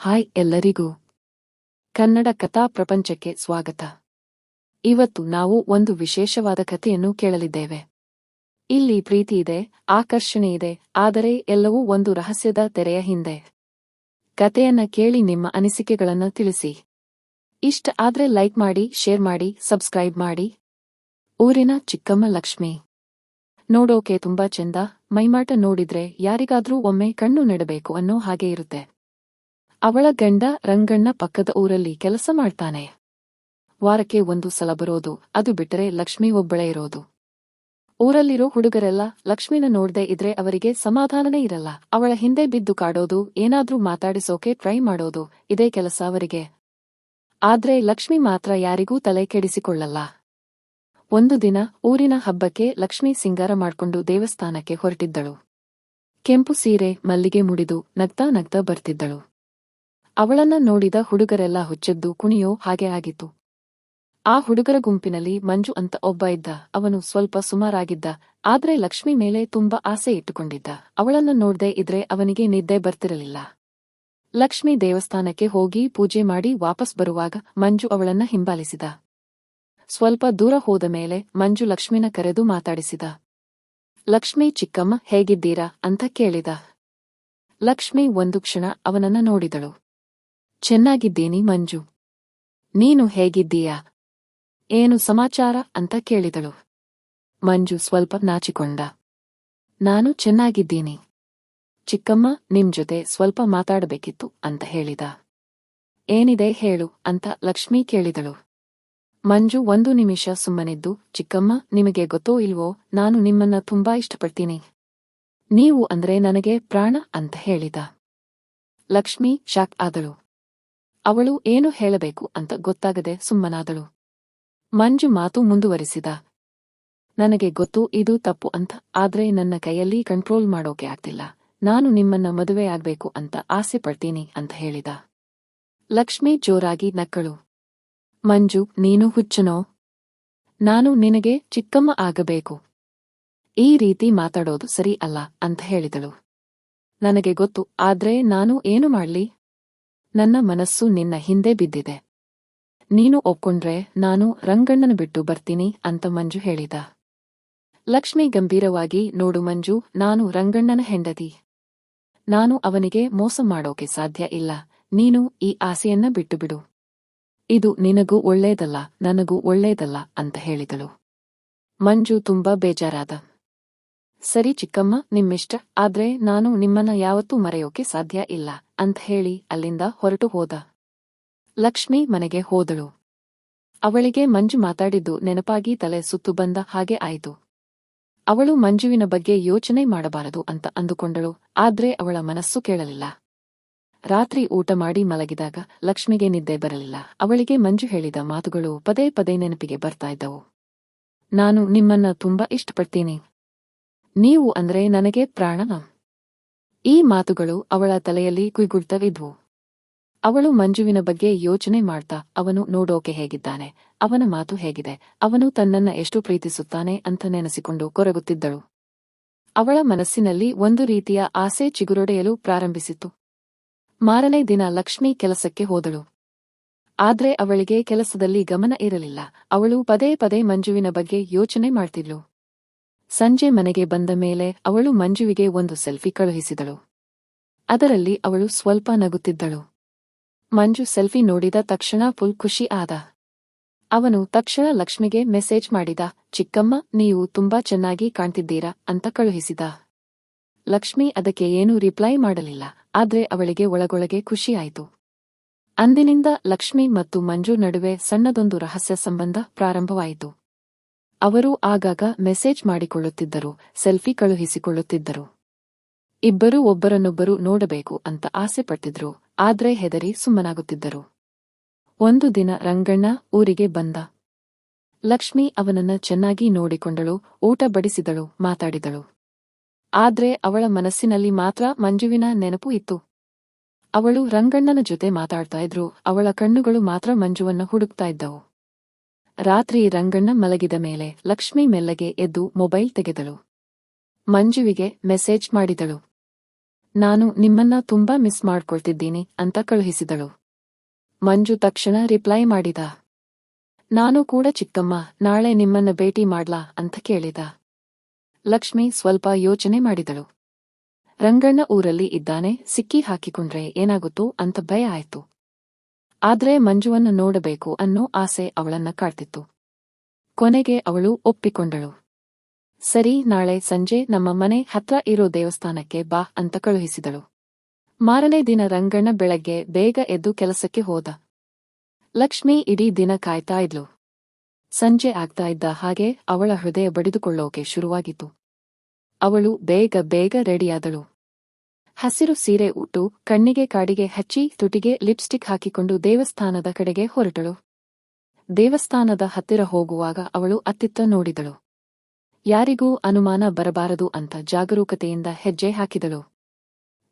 Hi ಎಲ್ಲರಿಗೂ ಕನ್ನಡ ಕಥಾ ಪ್ರಪಂಚಕ್ಕೆ ಸ್ವಾಗತ. ಇವತ್ತು ನಾವು ಒಂದು ವಿಶೇಷವಾದ ಕಥೆಯನ್ನು ಕೇಳಲಿದ್ದೇವೆ. ಇಲ್ಲಿ ಪ್ರೀತಿ ಇದೆ, ಆಕರ್ಷಣೆ ಇದೆ, ಆದರೆ ಎಲ್ಲವೂ ಒಂದು ರಹಸ್ಯದ ತೆರೆಯ ಹಿಂದೆ. ಕಥೆಯನ್ನ ಕೇಳಿ ನಿಮ್ಮ ಅನಿಸಿಕೆಗಳನ್ನ ತಿಳಿಸಿ. ಇಷ್ಟ ಆದ್ರೆ ಲೈಕ್ ಮಾಡಿ, ಶೇರ್ ಮಾಡಿ, ಸಬ್ಸ್ಕ್ರೈಬ್ ಮಾಡಿ. ಊರಿನ ಚಿಕ್ಕಮ್ಮ ಲಕ್ಷ್ಮಿ ನೋಡೋಕೆ ತುಂಬಾ ಚೆಂದ, ಮೈಮಾಟ ನೋಡಿದ್ರೆ ಯಾರಿಗಾದ್ರೂ ಒಮ್ಮೆ ಕಣ್ಣು ನೆಡಬೇಕು ಅನ್ನೋ ಹಾಗೆ ಇರುತ್ತೆ. ಅವಳ ಗಂಡ ರಂಗಣ್ಣ ಪಕ್ಕದ ಊರಲ್ಲಿ ಕೆಲಸ ಮಾಡ್ತಾನೆ. ವಾರಕ್ಕೆ ಒಂದು ಸಲ ಬರೋದು, ಅದು ಬಿಟ್ಟರೆ ಲಕ್ಷ್ಮಿ ಒಬ್ಬಳೇ ಇರೋದು. ಊರಲ್ಲಿರೋ ಹುಡುಗರೆಲ್ಲ ಲಕ್ಷ್ಮಿನ ನೋಡ್ದೇ ಇದ್ರೆ ಅವರಿಗೆ ಸಮಾಧಾನನೇ ಇರಲ್ಲ. ಅವಳ ಹಿಂದೆ ಬಿದ್ದು ಕಾಡೋದು, ಏನಾದ್ರೂ ಮಾತಾಡಿಸೋಕೆ ಟ್ರೈ ಮಾಡೋದು, ಇದೇ ಕೆಲಸ ಅವರಿಗೆ. ಆದ್ರೆ ಲಕ್ಷ್ಮಿ ಮಾತ್ರ ಯಾರಿಗೂ ತಲೆ ಕೆಡಿಸಿಕೊಳ್ಳಲ್ಲ. ಒಂದು ದಿನ ಊರಿನ ಹಬ್ಬಕ್ಕೆ ಲಕ್ಷ್ಮಿ ಸಿಂಗಾರ ಮಾಡ್ಕೊಂಡು ದೇವಸ್ಥಾನಕ್ಕೆ ಹೊರಟಿದ್ದಳು. ಕೆಂಪು ಸೀರೆ, ಮಲ್ಲಿಗೆ ಮುಡಿದು ನಗ್ತಾ ನಗ್ತಾ ಬರ್ತಿದ್ದಳು. ಅವಳನ್ನ ನೋಡಿದ ಹುಡುಗರೆಲ್ಲ ಹುಚ್ಚೆದ್ದು ಕುಣಿಯೋ ಹಾಗೆ ಆಗಿತ್ತು. ಆ ಹುಡುಗರ ಗುಂಪಿನಲ್ಲಿ ಮಂಜು ಅಂತ ಒಬ್ಬ ಇದ್ದ. ಅವನು ಸ್ವಲ್ಪ ಸುಮಾರಾಗಿದ್ದ, ಆದ್ರೆ ಲಕ್ಷ್ಮಿ ಮೇಲೆ ತುಂಬಾ ಆಸೆ ಇಟ್ಟುಕೊಂಡಿದ್ದ. ಅವಳನ್ನ ನೋಡ್ದೇ ಇದ್ರೆ ಅವನಿಗೆ ನಿದ್ದೆ ಬರ್ತಿರಲಿಲ್ಲ. ಲಕ್ಷ್ಮಿ ದೇವಸ್ಥಾನಕ್ಕೆ ಹೋಗಿ ಪೂಜೆ ಮಾಡಿ ವಾಪಸ್ ಬರುವಾಗ ಮಂಜು ಅವಳನ್ನ ಹಿಂಬಾಲಿಸಿದ. ಸ್ವಲ್ಪ ದೂರ ಹೋದ ಮೇಲೆ ಮಂಜು ಲಕ್ಷ್ಮಿನ ಕರೆದು ಮಾತಾಡಿಸಿದ. ಲಕ್ಷ್ಮಿ, ಚಿಕ್ಕಮ್ಮ ಹೇಗಿದ್ದೀರಾ ಅಂತ ಕೇಳಿದ. ಲಕ್ಷ್ಮಿ ಒಂದು ಕ್ಷಣ ಅವನನ್ನ ನೋಡಿದಳು. ಚೆನ್ನಾಗಿದ್ದೀನಿ ಮಂಜು, ನೀನು ಹೇಗಿದ್ದೀಯಾ, ಏನು ಸಮಾಚಾರ ಅಂತ ಕೇಳಿದಳು. ಮಂಜು ಸ್ವಲ್ಪ ನಾಚಿಕೊಂಡ. ನಾನು ಚೆನ್ನಾಗಿದ್ದೀನಿ ಚಿಕ್ಕಮ್ಮ, ನಿಮ್ ಜೊತೆ ಸ್ವಲ್ಪ ಮಾತಾಡಬೇಕಿತ್ತು ಅಂತ ಹೇಳಿದ. ಏನಿದೆ ಹೇಳು ಅಂತ ಲಕ್ಷ್ಮಿ ಕೇಳಿದಳು. ಮಂಜು ಒಂದು ನಿಮಿಷ ಸುಮ್ಮನಿದ್ದು, ಚಿಕ್ಕಮ್ಮ, ನಿಮಗೆ ಗೊತ್ತೋ ಇಲ್ವೋ, ನಾನು ನಿಮ್ಮನ್ನ ತುಂಬಾ ಇಷ್ಟಪಡ್ತೀನಿ. ನೀವು ಅಂದ್ರೆ ನನಗೆ ಪ್ರಾಣ ಅಂತ ಹೇಳಿದ. ಲಕ್ಷ್ಮಿ ಶಾಕ್ ಆದಳು. ಅವಳು ಏನು ಹೇಳಬೇಕು ಅಂತ ಗೊತ್ತಾಗದೆ ಸುಮ್ಮನಾದಳು. ಮಂಜು ಮಾತು ಮುಂದುವರಿಸಿದ. ನನಗೆ ಗೊತ್ತು ಇದು ತಪ್ಪು ಅಂತ, ಆದ್ರೆ ನನ್ನ ಕೈಯಲ್ಲಿ ಕಂಟ್ರೋಲ್ ಮಾಡೋಕೆ ಆಗ್ತಿಲ್ಲ. ನಾನು ನಿಮ್ಮನ್ನ ಮದುವೆ ಆಗ್ಬೇಕು ಅಂತ ಆಸೆ ಪಡ್ತೀನಿ ಅಂತ ಹೇಳಿದ. ಲಕ್ಷ್ಮಿ ಜೋರಾಗಿ ನಕ್ಕಳು. ಮಂಜು, ನೀನು ಹುಚ್ಚನೋ? ನಾನು ನಿನಗೆ ಚಿಕ್ಕಮ್ಮ ಆಗಬೇಕು. ಈ ರೀತಿ ಮಾತಾಡೋದು ಸರಿ ಅಲ್ಲ ಅಂತ ಹೇಳಿದಳು. ನನಗೆ ಗೊತ್ತು, ಆದ್ರೆ ನಾನು ಏನು ಮಾಡ್ಲಿ? ನನ್ನ ಮನಸ್ಸು ನಿನ್ನ ಹಿಂದೆ ಬಿದ್ದಿದೆ. ನೀನು ಒಪ್ಕೊಂಡ್ರೆ ನಾನು ರಂಗಣ್ಣನ ಬಿಟ್ಟು ಬರ್ತೀನಿ ಅಂತ ಮಂಜು ಹೇಳಿದ. ಲಕ್ಷ್ಮಿ ಗಂಭೀರವಾಗಿ, ನೋಡು ಮಂಜು, ನಾನು ರಂಗಣ್ಣನ ಹೆಂಡತಿ. ನಾನು ಅವನಿಗೆ ಮೋಸ ಮಾಡೋಕೆ ಸಾಧ್ಯ ಇಲ್ಲ. ನೀನು ಈ ಆಸೆಯನ್ನ ಬಿಟ್ಟುಬಿಡು. ಇದು ನಿನಗೂ ಒಳ್ಳೇದಲ್ಲ, ನನಗೂ ಒಳ್ಳೇದಲ್ಲ ಅಂತ ಹೇಳಿದಳು. ಮಂಜು ತುಂಬಾ ಬೇಜಾರಾದ. ಸರಿ ಚಿಕ್ಕಮ್ಮ, ನಿಮ್ಮಿಷ್ಟ, ಆದ್ರೆ ನಾನು ನಿಮ್ಮನ್ನ ಯಾವತ್ತೂ ಮರೆಯೋಕೆ ಸಾಧ್ಯ ಇಲ್ಲ ಅಂತ ಹೇಳಿ ಅಲ್ಲಿಂದ ಹೊರಟು ಹೋದ. ಲಕ್ಷ್ಮಿ ಮನೆಗೆ ಹೋದಳು. ಅವಳಿಗೆ ಮಂಜು ಮಾತಾಡಿದ್ದು ನೆನಪಾಗಿ ತಲೆ ಸುತ್ತು ಬಂದ ಹಾಗೆ ಆಯಿತು. ಅವಳು ಮಂಜುವಿನ ಬಗ್ಗೆ ಯೋಚನೆ ಮಾಡಬಾರದು ಅಂತ ಅಂದುಕೊಂಡಳು, ಆದ್ರೆ ಅವಳ ಮನಸ್ಸು ಕೇಳಲಿಲ್ಲ. ರಾತ್ರಿ ಊಟ ಮಾಡಿ ಮಲಗಿದಾಗ ಲಕ್ಷ್ಮಿಗೆ ನಿದ್ದೆ ಬರಲಿಲ್ಲ. ಅವಳಿಗೆ ಮಂಜು ಹೇಳಿದ ಮಾತುಗಳು ಪದೇ ಪದೇ ನೆನಪಿಗೆ ಬರ್ತಾ ಇದ್ದವು. ನಾನು ನಿಮ್ಮನ್ನ ತುಂಬಾ ಇಷ್ಟಪಡ್ತೀನಿ. ನೀವು ಅಂದ್ರೆ ನನಗೆ ಪ್ರಾಣ. ಈ ಮಾತುಗಳು ಅವಳ ತಲೆಯಲ್ಲಿ ಕುಯ್ಗುಡ್ತವಿದ್ವು. ಅವಳು ಮಂಜುವಿನ ಬಗ್ಗೆ ಯೋಚನೆ ಮಾಡ್ತಾ, ಅವನು ನೋಡೋಕೆ ಹೇಗಿದ್ದಾನೆ, ಅವನ ಮಾತು ಹೇಗಿದೆ, ಅವನು ತನ್ನನ್ನ ಎಷ್ಟು ಪ್ರೀತಿಸುತ್ತಾನೆ ಅಂತ ನೆನೆಸಿಕೊಂಡು ಕೊರಗುತ್ತಿದ್ದಳು. ಅವಳ ಮನಸ್ಸಿನಲ್ಲಿ ಒಂದು ರೀತಿಯ ಆಸೆ ಚಿಗುರೊಡೆಯಲು ಪ್ರಾರಂಭಿಸಿತು. ಮಾರನೇ ದಿನ ಲಕ್ಷ್ಮಿ ಕೆಲಸಕ್ಕೆ ಹೋದಳು. ಆದ್ರೆ ಅವಳಿಗೆ ಕೆಲಸದಲ್ಲಿ ಗಮನ ಇರಲಿಲ್ಲ. ಅವಳು ಪದೇ ಪದೇ ಮಂಜುವಿನ ಬಗ್ಗೆ ಯೋಚನೆ ಮಾಡ್ತಿದ್ಳು. ಸಂಜೆ ಮನೆಗೆ ಬಂದ ಮೇಲೆ ಅವಳು ಮಂಜುವಿಗೆ ಒಂದು ಸೆಲ್ಫಿ ಕಳುಹಿಸಿದಳು. ಅದರಲ್ಲಿ ಅವಳು ಸ್ವಲ್ಪ ನಗುತ್ತಿದ್ದಳು. ಮಂಜು ಸೆಲ್ಫಿ ನೋಡಿದ ತಕ್ಷಣ ಫುಲ್ ಖುಷಿ ಆದ. ಅವನು ತಕ್ಷಣ ಲಕ್ಷ್ಮಿಗೆ ಮೆಸೇಜ್ ಮಾಡಿದ, ಚಿಕ್ಕಮ್ಮ, ನೀವು ತುಂಬಾ ಚೆನ್ನಾಗಿ ಕಾಣ್ತಿದ್ದೀರಾ ಅಂತ ಕಳುಹಿಸಿದ. ಲಕ್ಷ್ಮಿ ಅದಕ್ಕೆ ಏನೂ ರಿಪ್ಲೈ ಮಾಡಲಿಲ್ಲ, ಆದ್ರೆ ಅವಳಿಗೆ ಒಳಗೊಳಗೆ ಖುಷಿಯಾಯಿತು. ಅಂದಿನಿಂದ ಲಕ್ಷ್ಮಿ ಮತ್ತು ಮಂಜು ನಡುವೆ ಸಣ್ಣದೊಂದು ರಹಸ್ಯ ಸಂಬಂಧ ಪ್ರಾರಂಭವಾಯಿತು. ಅವರು ಆಗಾಗ ಮೆಸೇಜ್ ಮಾಡಿಕೊಳ್ಳುತ್ತಿದ್ದರು, ಸೆಲ್ಫಿ ಕಳುಹಿಸಿಕೊಳ್ಳುತ್ತಿದ್ದರು. ಇಬ್ಬರೂ ಒಬ್ಬರನ್ನೊಬ್ಬರು ನೋಡಬೇಕು ಅಂತ ಆಸೆ ಪಡ್ತಿದ್ರು, ಆದ್ರೆ ಹೆದರಿ ಸುಮ್ಮನಾಗುತ್ತಿದ್ದರು. ಒಂದು ದಿನ ರಂಗಣ್ಣ ಊರಿಗೆ ಬಂದ. ಲಕ್ಷ್ಮಿ ಅವನನ್ನ ಚೆನ್ನಾಗಿ ನೋಡಿಕೊಂಡಳು, ಊಟ ಬಡಿಸಿದಳು, ಮಾತಾಡಿದಳು. ಆದ್ರೆ ಅವಳ ಮನಸ್ಸಿನಲ್ಲಿ ಮಾತ್ರ ಮಂಜುವಿನ ನೆನಪು ಇತ್ತು. ಅವಳು ರಂಗಣ್ಣನ ಜೊತೆ ಮಾತಾಡ್ತಾ ಇದ್ರು, ಅವಳ ಕಣ್ಣುಗಳು ಮಾತ್ರ ಮಂಜುವನ್ನ ಹುಡುಕ್ತಾ ಇದ್ದವು. ರಾತ್ರಿ ರಂಗಣ್ಣ ಮಲಗಿದ ಮೇಲೆ ಲಕ್ಷ್ಮಿ ಮೆಲ್ಲಗೆ ಎದ್ದು ಮೊಬೈಲ್ ತೆಗೆದಳು. ಮಂಜುವಿಗೆ ಮೆಸೇಜ್ ಮಾಡಿದಳು. ನಾನು ನಿಮ್ಮನ್ನ ತುಂಬಾ ಮಿಸ್ ಮಾಡ್ಕೊಳ್ತಿದ್ದೀನಿ ಅಂತ ಕಳುಹಿಸಿದಳು. ಮಂಜು ತಕ್ಷಣ ರಿಪ್ಲೈ ಮಾಡಿದ. ನಾನು ಕೂಡ ಚಿಕ್ಕಮ್ಮ, ನಾಳೆ ನಿಮ್ಮನ್ನ ಭೇಟಿ ಮಾಡ್ಲಾ ಅಂತ ಕೇಳಿದ. ಲಕ್ಷ್ಮಿ ಸ್ವಲ್ಪ ಯೋಚನೆ ಮಾಡಿದಳು. ರಂಗಣ್ಣ ಊರಲ್ಲಿ ಇದ್ದಾನೆ, ಸಿಕ್ಕಿ ಹಾಕಿಕೊಂಡ್ರೆ ಏನಾಗುತ್ತೋ ಅಂತ ಭಯ ಆಯ್ತು. ಆದ್ರೆ ಮಂಜುವನ್ನು ನೋಡಬೇಕು ಅನ್ನೋ ಆಸೆ ಅವಳನ್ನ ಕಾಡ್ತಿತ್ತು. ಕೊನೆಗೆ ಅವಳು ಒಪ್ಪಿಕೊಂಡಳು. ಸರಿ, ನಾಳೆ ಸಂಜೆ ನಮ್ಮ ಮನೆ ಹತ್ರ ಇರೋ ದೇವಸ್ಥಾನಕ್ಕೆ ಬಾ ಅಂತ ಕಳುಹಿಸಿದಳು. ಮಾರನೇ ದಿನ ರಂಗಣ್ಣ ಬೆಳಗ್ಗೆ ಬೇಗ ಎದ್ದು ಕೆಲಸಕ್ಕೆ ಹೋದ. ಲಕ್ಷ್ಮಿ ಇಡೀ ದಿನ ಕಾಯ್ತಾ ಇದ್ಲು. ಸಂಜೆ ಆಗ್ತಾ ಇದ್ದ ಹಾಗೆ ಅವಳ ಹೃದಯ ಬಡಿದುಕೊಳ್ಳೋಕೆ ಶುರುವಾಗಿತ್ತು. ಅವಳು ಬೇಗ ಬೇಗ ರೆಡಿಯಾದಳು. ಹಸಿರು ಸೀರೆ ಉಟ್ಟು, ಕಣ್ಣಿಗೆ ಕಾಡಿಗೆ ಹಚ್ಚಿ, ತುಟಿಗೆ ಲಿಪ್ಸ್ಟಿಕ್ ಹಾಕಿಕೊಂಡು ದೇವಸ್ಥಾನದ ಕಡೆಗೆ ಹೊರಟಳು. ದೇವಸ್ಥಾನದ ಹತ್ತಿರ ಹೋಗುವಾಗ ಅವಳು ಅತ್ತಿತ್ತ ನೋಡಿದಳು. ಯಾರಿಗೂ ಅನುಮಾನ ಬರಬಾರದು ಅಂತ ಜಾಗರೂಕತೆಯಿಂದ ಹೆಜ್ಜೆ ಹಾಕಿದಳು.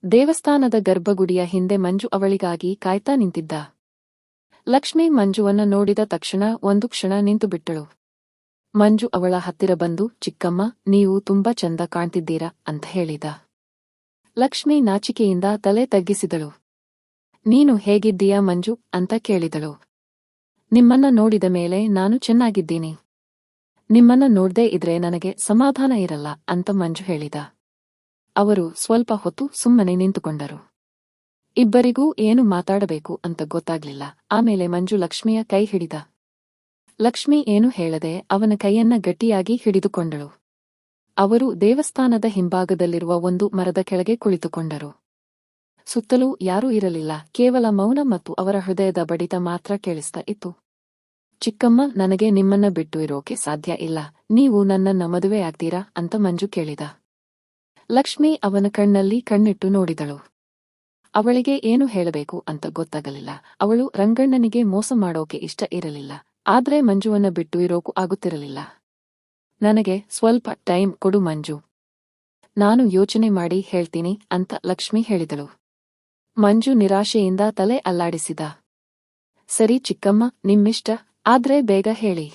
ದೇವಸ್ಥಾನದ ಗರ್ಭಗುಡಿಯ ಹಿಂದೆ ಮಂಜು ಅವಳಿಗಾಗಿ ಕಾಯ್ತಾ ನಿಂತಿದ್ದ. ಲಕ್ಷ್ಮಿ ಮಂಜುವನ್ನ ನೋಡಿದ ತಕ್ಷಣ ಒಂದು ಕ್ಷಣ ನಿಂತುಬಿಟ್ಟಳು. ಮಂಜು ಅವಳ ಹತ್ತಿರ ಬಂದು, ಚಿಕ್ಕಮ್ಮ, ನೀವು ತುಂಬಾ ಚಂದ ಕಾಣ್ತಿದ್ದೀರಾ ಅಂತ ಹೇಳಿದ. ಲಕ್ಷ್ಮಿ ನಾಚಿಕೆಯಿಂದ ತಲೆ ತಗ್ಗಿಸಿದಳು. ನೀನು ಹೇಗಿದ್ದೀಯಾ ಮಂಜು ಅಂತ ಕೇಳಿದಳು. ನಿಮ್ಮನ್ನ ನೋಡಿದ ಮೇಲೆ ನಾನು ಚೆನ್ನಾಗಿದ್ದೀನಿ. ನಿಮ್ಮನ್ನ ನೋಡ್ದೇ ಇದ್ರೆ ನನಗೆ ಸಮಾಧಾನ ಇರಲ್ಲ ಅಂತ ಮಂಜು ಹೇಳಿದ. ಅವರು ಸ್ವಲ್ಪ ಹೊತ್ತು ಸುಮ್ಮನೆ ನಿಂತುಕೊಂಡರು. ಇಬ್ಬರಿಗೂ ಏನು ಮಾತಾಡಬೇಕು ಅಂತ ಗೊತ್ತಾಗ್ಲಿಲ್ಲ. ಆಮೇಲೆ ಮಂಜು ಲಕ್ಷ್ಮಿಯ ಕೈ ಹಿಡಿದ. ಲಕ್ಷ್ಮಿ ಏನು ಹೇಳದೆ ಅವನ ಕೈಯನ್ನ ಗಟ್ಟಿಯಾಗಿ ಹಿಡಿದುಕೊಂಡಳು. ಅವರು ದೇವಸ್ಥಾನದ ಹಿಂಭಾಗದಲ್ಲಿರುವ ಒಂದು ಮರದ ಕೆಳಗೆ ಕುಳಿತುಕೊಂಡರು. ಸುತ್ತಲೂ ಯಾರೂ ಇರಲಿಲ್ಲ, ಕೇವಲ ಮೌನ ಮತ್ತು ಅವರ ಹೃದಯದ ಬಡಿತ ಮಾತ್ರ ಕೇಳಿಸ್ತಾ ಇತ್ತು. ಚಿಕ್ಕಮ್ಮ, ನನಗೆ ನಿಮ್ಮನ್ನ ಬಿಟ್ಟು ಇರೋಕೆ ಸಾಧ್ಯ ಇಲ್ಲ, ನೀವು ನನ್ನನ್ನ ಮದುವೆಯಾಗ್ತೀರಾ ಅಂತ ಮಂಜು ಕೇಳಿದ. ಲಕ್ಷ್ಮಿ ಅವನ ಕಣ್ಣಲ್ಲಿ ಕಣ್ಣಿಟ್ಟು ನೋಡಿದಳು. ಅವಳಿಗೆ ಏನು ಹೇಳಬೇಕು ಅಂತ ಗೊತ್ತಾಗಲಿಲ್ಲ. ಅವಳು ರಂಗಣ್ಣನಿಗೆ ಮೋಸ ಮಾಡೋಕೆ ಇಷ್ಟ ಇರಲಿಲ್ಲ, ಆದ್ರೆ ಮಂಜುವನ್ನ ಬಿಟ್ಟು ಇರೋಕು ಆಗುತ್ತಿರಲಿಲ್ಲ. ನನಗೆ ಸ್ವಲ್ಪ ಟೈಮ್ ಕೊಡು ಮಂಜು, ನಾನು ಯೋಚನೆ ಮಾಡಿ ಹೇಳ್ತೀನಿ ಅಂತ ಲಕ್ಷ್ಮಿ ಹೇಳಿದಳು. ಮಂಜು ನಿರಾಶೆಯಿಂದ ತಲೆ ಅಲ್ಲಾಡಿಸಿದ. ಸರಿ ಚಿಕ್ಕಮ್ಮ, ನಿಮ್ಮಿಷ್ಟ, ಆದ್ರೆ ಬೇಗ ಹೇಳಿ,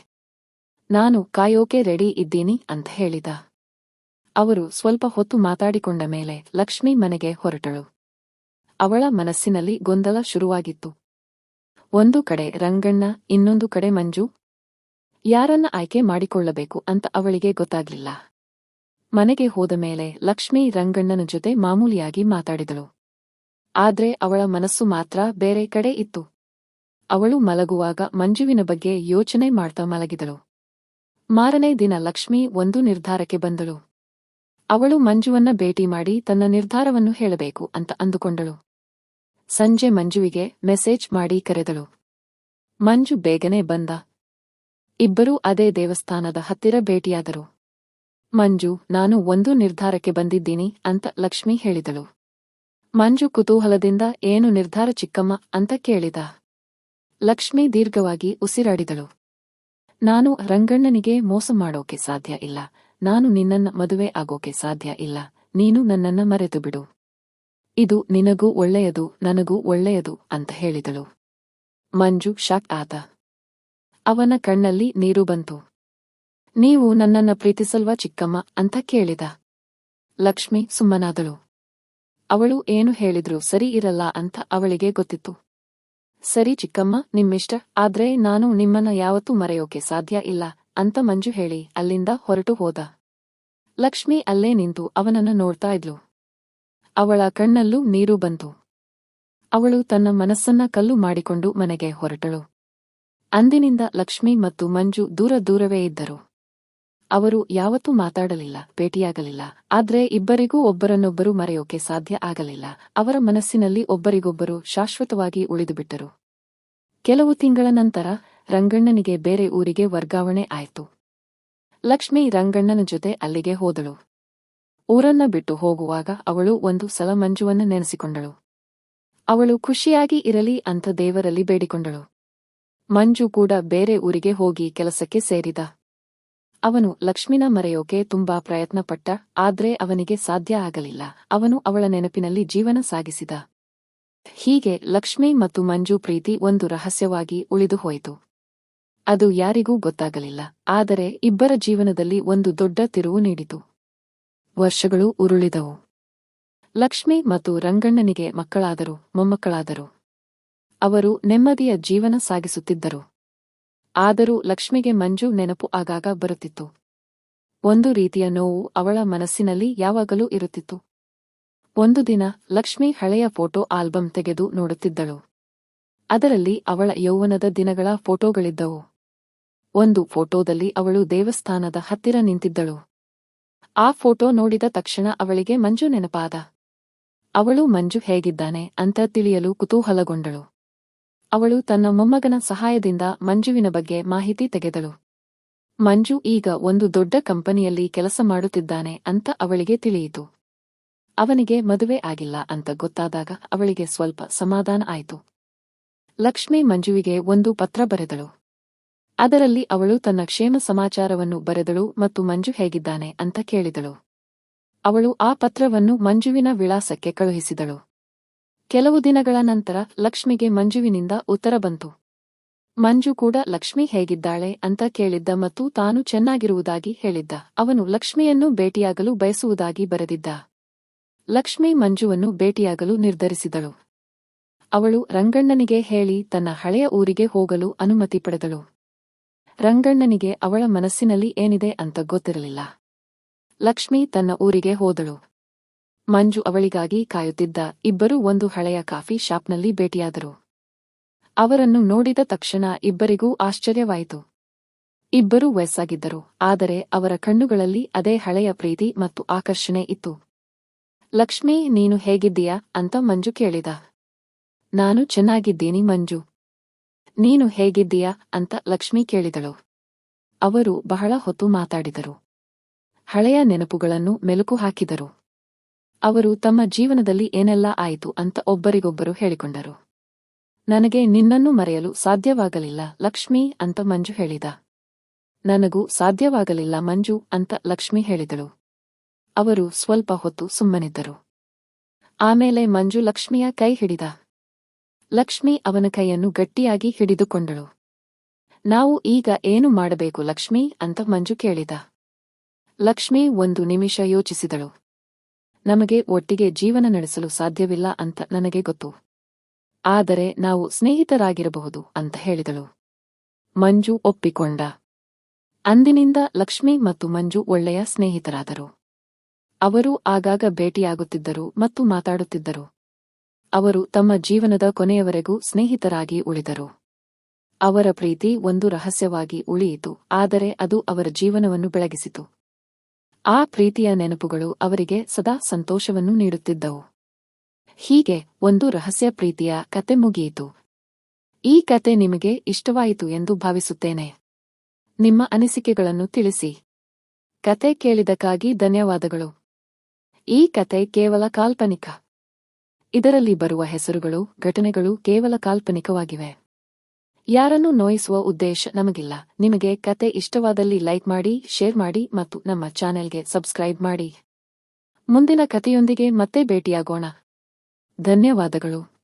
ನಾನು ಕಾಯೋಕೆ ರೆಡಿ ಇದ್ದೀನಿ ಅಂತ ಹೇಳಿದ. ಅವರು ಸ್ವಲ್ಪ ಹೊತ್ತು ಮಾತಾಡಿಕೊಂಡ ಮೇಲೆ ಲಕ್ಷ್ಮಿ ಮನೆಗೆ ಹೊರಟಳು. ಅವಳ ಮನಸ್ಸಿನಲ್ಲಿ ಗೊಂದಲ ಶುರುವಾಗಿತ್ತು. ಒಂದು ಕಡೆ ರಂಗಣ್ಣ, ಇನ್ನೊಂದು ಕಡೆ ಮಂಜು. ಯಾರನ್ನ ಆಯ್ಕೆ ಮಾಡಿಕೊಳ್ಳಬೇಕು ಅಂತ ಅವಳಿಗೆ ಗೊತ್ತಾಗ್ಲಿಲ್ಲ. ಮನೆಗೆ ಹೋದ ಮೇಲೆ ಲಕ್ಷ್ಮಿ ರಂಗಣ್ಣನ ಜೊತೆ ಮಾಮೂಲಿಯಾಗಿ ಮಾತಾಡಿದಳು. ಆದ್ರೆ ಅವಳ ಮನಸ್ಸು ಮಾತ್ರ ಬೇರೆ ಕಡೆ ಇತ್ತು. ಅವಳು ಮಲಗುವಾಗ ಮಂಜುವಿನ ಬಗ್ಗೆ ಯೋಚನೆ ಮಾಡ್ತಾ ಮಲಗಿದಳು. ಮಾರನೇ ದಿನ ಲಕ್ಷ್ಮಿ ಒಂದು ನಿರ್ಧಾರಕ್ಕೆ ಬಂದಳು. ಅವಳು ಮಂಜುವನ್ನ ಭೇಟಿ ಮಾಡಿ ತನ್ನ ನಿರ್ಧಾರವನ್ನು ಹೇಳಬೇಕು ಅಂತ ಅಂದುಕೊಂಡಳು. ಸಂಜೆ ಮಂಜುವಿಗೆ ಮೆಸೇಜ್ ಮಾಡಿ ಕರೆದಳು. ಮಂಜು ಬೇಗನೆ ಬಂದ. ಇಬ್ಬರೂ ಅದೇ ದೇವಸ್ಥಾನದ ಹತ್ತಿರ ಭೇಟಿಯಾದರು. ಮಂಜು, ನಾನು ಒಂದು ನಿರ್ಧಾರಕ್ಕೆ ಬಂದಿದ್ದೀನಿ ಅಂತ ಲಕ್ಷ್ಮಿ ಹೇಳಿದಳು. ಮಂಜು ಕುತೂಹಲದಿಂದ, ಏನು ನಿರ್ಧಾರ ಚಿಕ್ಕಮ್ಮ ಅಂತ ಕೇಳಿದ. ಲಕ್ಷ್ಮಿ ದೀರ್ಘವಾಗಿ ಉಸಿರಾಡಿದಳು. ನಾನು ರಂಗಣ್ಣನಿಗೆ ಮೋಸ ಮಾಡೋಕೆ ಸಾಧ್ಯ ಇಲ್ಲ, ನಾನು ನಿನ್ನನ್ನ ಮದುವೆ ಆಗೋಕೆ ಸಾಧ್ಯ ಇಲ್ಲ, ನೀನು ನನ್ನನ್ನ ಮರೆತು ಬಿಡು. ಇದು ನಿನಗೂ ಒಳ್ಳೆಯದು, ನನಗೂ ಒಳ್ಳೆಯದು ಅಂತ ಹೇಳಿದಳು. ಮಂಜು ಶಾಕ್ ಆದ. ಅವನ ಕಣ್ಣಲ್ಲಿ ನೀರು ಬಂತು. ನೀವು ನನ್ನನ್ನ ಪ್ರೀತಿಸಲ್ವಾ ಚಿಕ್ಕಮ್ಮ ಅಂತ ಕೇಳಿದ. ಲಕ್ಷ್ಮಿ ಸುಮ್ಮನಾದಳು. ಅವಳು ಏನು ಹೇಳಿದ್ರೂ ಸರಿ ಇರಲ್ಲ ಅಂತ ಅವಳಿಗೆ ಗೊತ್ತಿತ್ತು. ಸರಿ ಚಿಕ್ಕಮ್ಮ, ನಿಮ್ಮಿಷ್ಟ, ಆದ್ರೆ ನಾನು ನಿಮ್ಮನ್ನ ಯಾವತ್ತೂ ಮರೆಯೋಕೆ ಸಾಧ್ಯ ಇಲ್ಲ ಅಂತ ಮಂಜು ಹೇಳಿ ಅಲ್ಲಿಂದ ಹೊರಟು ಹೋದ. ಲಕ್ಷ್ಮಿ ಅಲ್ಲೇ ನಿಂತು ಅವನನ್ನ ನೋಡ್ತಾ ಇದ್ಲು. ಅವಳ ಕಣ್ಣಲ್ಲೂ ನೀರು ಬಂತು. ಅವಳು ತನ್ನ ಮನಸ್ಸನ್ನ ಕಲ್ಲು ಮಾಡಿಕೊಂಡು ಮನೆಗೆ ಹೊರಟಳು. ಅಂದಿನಿಂದ ಲಕ್ಷ್ಮಿ ಮತ್ತು ಮಂಜು ದೂರ ದೂರವೇ ಇದ್ದರು. ಅವರು ಯಾವತ್ತೂ ಮಾತಾಡಲಿಲ್ಲ, ಭೇಟಿಯಾಗಲಿಲ್ಲ, ಆದ್ರೆ ಇಬ್ಬರಿಗೂ ಒಬ್ಬರನ್ನೊಬ್ಬರು ಮರೆಯೋಕೆ ಸಾಧ್ಯ ಆಗಲಿಲ್ಲ. ಅವರ ಮನಸ್ಸಿನಲ್ಲಿ ಒಬ್ಬರಿಗೊಬ್ಬರು ಶಾಶ್ವತವಾಗಿ ಉಳಿದುಬಿಟ್ಟರು. ಕೆಲವು ತಿಂಗಳ ನಂತರ ರಂಗಣ್ಣನಿಗೆ ಬೇರೆ ಊರಿಗೆ ವರ್ಗಾವಣೆ ಆಯಿತು. ಲಕ್ಷ್ಮಿ ರಂಗಣ್ಣನ ಜೊತೆ ಅಲ್ಲಿಗೆ ಹೋದಳು. ಊರನ್ನ ಬಿಟ್ಟು ಹೋಗುವಾಗ ಅವಳು ಒಂದು ಸಲ ಮಂಜುವನ್ನ ನೆನೆಸಿಕೊಂಡಳು. ಅವಳು ಖುಷಿಯಾಗಿ ಇರಲಿ ಅಂತ ದೇವರಲ್ಲಿ ಬೇಡಿಕೊಂಡಳು. ಮಂಜು ಕೂಡ ಬೇರೆ ಊರಿಗೆ ಹೋಗಿ ಕೆಲಸಕ್ಕೆ ಸೇರಿದ. ಅವನು ಲಕ್ಷ್ಮಿನ ಮರೆಯೋಕೆ ತುಂಬಾ ಪ್ರಯತ್ನಪಟ್ಟ, ಆದ್ರೆ ಅವನಿಗೆ ಸಾಧ್ಯ ಆಗಲಿಲ್ಲ. ಅವನು ಅವಳ ನೆನಪಿನಲ್ಲಿ ಜೀವನ ಸಾಗಿಸಿದ. ಹೀಗೆ ಲಕ್ಷ್ಮಿ ಮತ್ತು ಮಂಜು ಪ್ರೀತಿ ಒಂದು ರಹಸ್ಯವಾಗಿ ಉಳಿದು ಹೋಯಿತು. ಅದು ಯಾರಿಗೂ ಗೊತ್ತಾಗಲಿಲ್ಲ, ಆದರೆ ಇಬ್ಬರ ಜೀವನದಲ್ಲಿ ಒಂದು ದೊಡ್ಡ ತಿರುವು ನೀಡಿತು. ವರ್ಷಗಳು ಉರುಳಿದವು. ಲಕ್ಷ್ಮಿ ಮತ್ತು ರಂಗಣ್ಣನಿಗೆ ಮಕ್ಕಳಾದರು, ಮೊಮ್ಮಕ್ಕಳಾದರು. ಅವರು ನೆಮ್ಮದಿಯ ಜೀವನ ಸಾಗಿಸುತ್ತಿದ್ದರು. ಆದರೂ ಲಕ್ಷ್ಮಿಗೆ ಮಂಜು ನೆನಪು ಆಗಾಗ ಬರುತ್ತಿತ್ತು. ಒಂದು ರೀತಿಯ ನೋವು ಅವಳ ಮನಸ್ಸಿನಲ್ಲಿ ಯಾವಾಗಲೂ ಇರುತ್ತಿತ್ತು. ಒಂದು ದಿನ ಲಕ್ಷ್ಮಿ ಹಳೆಯ ಫೋಟೋ ಆಲ್ಬಂ ತೆಗೆದು ನೋಡುತ್ತಿದ್ದಳು. ಅದರಲ್ಲಿ ಅವಳ ಯೌವನದ ದಿನಗಳ ಫೋಟೋಗಳಿದ್ದವು. ಒಂದು ಫೋಟೋದಲ್ಲಿ ಅವಳು ದೇವಸ್ಥಾನದ ಹತ್ತಿರ ನಿಂತಿದ್ದಳು. ಆ ಫೋಟೋ ನೋಡಿದ ತಕ್ಷಣ ಅವಳಿಗೆ ಮಂಜು ನೆನಪಾದ. ಅವಳು ಮಂಜು ಹೇಗಿದ್ದಾನೆ ಅಂತ ತಿಳಿಯಲು ಕುತೂಹಲಗೊಂಡಳು. ಅವಳು ತನ್ನ ಮೊಮ್ಮಗನ ಸಹಾಯದಿಂದ ಮಂಜುವಿನ ಬಗ್ಗೆ ಮಾಹಿತಿ ತೆಗೆದಳು. ಮಂಜು ಈಗ ಒಂದು ದೊಡ್ಡ ಕಂಪನಿಯಲ್ಲಿ ಕೆಲಸ ಮಾಡುತ್ತಿದ್ದಾನೆ ಅಂತ ಅವಳಿಗೆ ತಿಳಿಯಿತು. ಅವನಿಗೆ ಮದುವೆ ಆಗಿಲ್ಲ ಅಂತ ಗೊತ್ತಾದಾಗ ಅವಳಿಗೆ ಸ್ವಲ್ಪ ಸಮಾಧಾನ ಆಯಿತು. ಲಕ್ಷ್ಮಿ ಮಂಜುವಿಗೆ ಒಂದು ಪತ್ರ ಬರೆದಳು. ಅದರಲ್ಲಿ ಅವಳು ತನ್ನ ಕ್ಷೇಮ ಸಮಾಚಾರವನ್ನು ಬರೆದಳು ಮತ್ತು ಮಂಜು ಹೇಗಿದ್ದಾನೆ ಅಂತ ಕೇಳಿದಳು. ಅವಳು ಆ ಪತ್ರವನ್ನು ಮಂಜುವಿನ ವಿಳಾಸಕ್ಕೆ ಕಳುಹಿಸಿದಳು. ಕೆಲವು ದಿನಗಳ ನಂತರ ಲಕ್ಷ್ಮಿಗೆ ಮಂಜುವಿನಿಂದ ಉತ್ತರ ಬಂತು. ಮಂಜು ಕೂಡ ಲಕ್ಷ್ಮಿ ಹೇಗಿದ್ದಾಳೆ ಅಂತ ಕೇಳಿದ್ದ ಮತ್ತು ತಾನು ಚೆನ್ನಾಗಿರುವುದಾಗಿ ಹೇಳಿದ್ದ. ಅವನು ಲಕ್ಷ್ಮಿಯನ್ನು ಭೇಟಿಯಾಗಲು ಬಯಸುವುದಾಗಿ ಬರೆದಿದ್ದ. ಲಕ್ಷ್ಮಿ ಮಂಜುವನ್ನು ಭೇಟಿಯಾಗಲು ನಿರ್ಧರಿಸಿದಳು. ಅವಳು ರಂಗಣ್ಣನಿಗೆ ಹೇಳಿ ತನ್ನ ಹಳೆಯ ಊರಿಗೆ ಹೋಗಲು ಅನುಮತಿ ಪಡೆದಳು. ರಂಗಣ್ಣನಿಗೆ ಅವಳ ಮನಸ್ಸಿನಲ್ಲಿ ಏನಿದೆ ಅಂತ ಗೊತ್ತಿರಲಿಲ್ಲ. ಲಕ್ಷ್ಮಿ ತನ್ನ ಊರಿಗೆ ಹೋದಳು. ಮಂಜು ಅವಳಿಗಾಗಿ ಕಾಯುತ್ತಿದ್ದ. ಇಬ್ಬರೂ ಒಂದು ಹಳೆಯ ಕಾಫಿ ಶಾಪ್ನಲ್ಲಿ ಭೇಟಿಯಾದರು. ಅವರನ್ನು ನೋಡಿದ ತಕ್ಷಣ ಇಬ್ಬರಿಗೂ ಆಶ್ಚರ್ಯವಾಯಿತು. ಇಬ್ಬರೂ ವಯಸ್ಸಾಗಿದ್ದರು, ಆದರೆ ಅವರ ಕಣ್ಣುಗಳಲ್ಲಿ ಅದೇ ಹಳೆಯ ಪ್ರೀತಿ ಮತ್ತು ಆಕರ್ಷಣೆ ಇತ್ತು. ಲಕ್ಷ್ಮಿ, ನೀನು ಹೇಗಿದ್ದೀಯಾ ಅಂತ ಮಂಜು ಕೇಳಿದ. ನಾನು ಚೆನ್ನಾಗಿದ್ದೀನಿ ಮಂಜು. ನೀನು ಹೇಗಿದ್ದೀಯಾ ಅಂತ ಲಕ್ಷ್ಮಿ ಕೇಳಿದಳು. ಅವರು ಬಹಳ ಹೊತ್ತು ಮಾತಾಡಿದರು. ಹಳೆಯ ನೆನಪುಗಳನ್ನು ಮೆಲುಕು ಹಾಕಿದರು. ಅವರು ತಮ್ಮ ಜೀವನದಲ್ಲಿ ಏನೆಲ್ಲ ಆಯಿತು ಅಂತ ಒಬ್ಬರಿಗೊಬ್ಬರು ಹೇಳಿಕೊಂಡರು. ನನಗೆ ನಿನ್ನನ್ನು ಮರೆಯಲು ಸಾಧ್ಯವಾಗಲಿಲ್ಲ ಲಕ್ಷ್ಮಿ ಅಂತ ಮಂಜು ಹೇಳಿದ. ನನಗೂ ಸಾಧ್ಯವಾಗಲಿಲ್ಲ ಮಂಜು ಅಂತ ಲಕ್ಷ್ಮಿ ಹೇಳಿದಳು. ಅವರು ಸ್ವಲ್ಪ ಹೊತ್ತು ಸುಮ್ಮನಿದ್ದರು. ಆಮೇಲೆ ಮಂಜು ಲಕ್ಷ್ಮಿಯ ಕೈ ಹಿಡಿದ. ಲಕ್ಷ್ಮಿ ಅವನ ಕೈಯನ್ನು ಗಟ್ಟಿಯಾಗಿ ಹಿಡಿದುಕೊಂಡಳು. ನಾವು ಈಗ ಏನು ಮಾಡಬೇಕು ಲಕ್ಷ್ಮಿ ಅಂತ ಮಂಜು ಕೇಳಿದ. ಲಕ್ಷ್ಮಿ ಒಂದು ನಿಮಿಷ ಯೋಚಿಸಿದಳು. ನಮಗೆ ಒಟ್ಟಿಗೆ ಜೀವನ ನಡೆಸಲು ಸಾಧ್ಯವಿಲ್ಲ ಅಂತ ನನಗೆ ಗೊತ್ತು. ಆದರೆ ನಾವು ಸ್ನೇಹಿತರಾಗಿರಬಹುದು ಅಂತ ಹೇಳಿದಳು. ಮಂಜು ಒಪ್ಪಿಕೊಂಡ. ಅಂದಿನಿಂದ ಲಕ್ಷ್ಮಿ ಮತ್ತು ಮಂಜು ಒಳ್ಳೆಯ ಸ್ನೇಹಿತರಾದರು. ಅವರು ಆಗಾಗ ಭೇಟಿಯಾಗುತ್ತಿದ್ದರು ಮತ್ತು ಮಾತಾಡುತ್ತಿದ್ದರು. ಅವರು ತಮ್ಮ ಜೀವನದ ಕೊನೆಯವರೆಗೂ ಸ್ನೇಹಿತರಾಗಿ ಉಳಿದರು. ಅವರ ಪ್ರೀತಿ ಒಂದು ರಹಸ್ಯವಾಗಿ ಉಳಿಯಿತು, ಆದರೆ ಅದು ಅವರ ಜೀವನವನ್ನು ಬೆಳಗಿಸಿತು. ಆ ಪ್ರೀತಿಯ ನೆನಪುಗಳು ಅವರಿಗೆ ಸದಾ ಸಂತೋಷವನ್ನು ನೀಡುತ್ತಿದ್ದವು. ಹೀಗೆ ಒಂದು ರಹಸ್ಯ ಪ್ರೀತಿಯ ಕತೆ ಮುಗಿಯಿತು. ಈ ಕತೆ ನಿಮಗೆ ಇಷ್ಟವಾಯಿತು ಎಂದು ಭಾವಿಸುತ್ತೇನೆ. ನಿಮ್ಮ ಅನಿಸಿಕೆಗಳನ್ನು ತಿಳಿಸಿ. ಕತೆ ಕೇಳಿದಕ್ಕಾಗಿ ಧನ್ಯವಾದಗಳು. ಈ ಕತೆ ಕೇವಲ ಕಾಲ್ಪನಿಕ. ಇದರಲ್ಲಿ ಬರುವ ಹೆಸರುಗಳು, ಘಟನೆಗಳು ಕೇವಲ ಕಾಲ್ಪನಿಕವಾಗಿವೆ. ಯಾರನ್ನೂ ನೋಯಿಸುವ ಉದ್ದೇಶ ನಮಗಿಲ್ಲ. ನಿಮಗೆ ಕತೆ ಇಷ್ಟವಾದಲ್ಲಿ ಲೈಕ್ ಮಾಡಿ, ಶೇರ್ ಮಾಡಿ ಮತ್ತು ನಮ್ಮ ಚಾನೆಲ್ಗೆ ಸಬ್ಸ್ಕ್ರೈಬ್ ಮಾಡಿ. ಮುಂದಿನ ಕಥೆಯೊಂದಿಗೆ ಮತ್ತೆ ಭೇಟಿಯಾಗೋಣ. ಧನ್ಯವಾದಗಳು.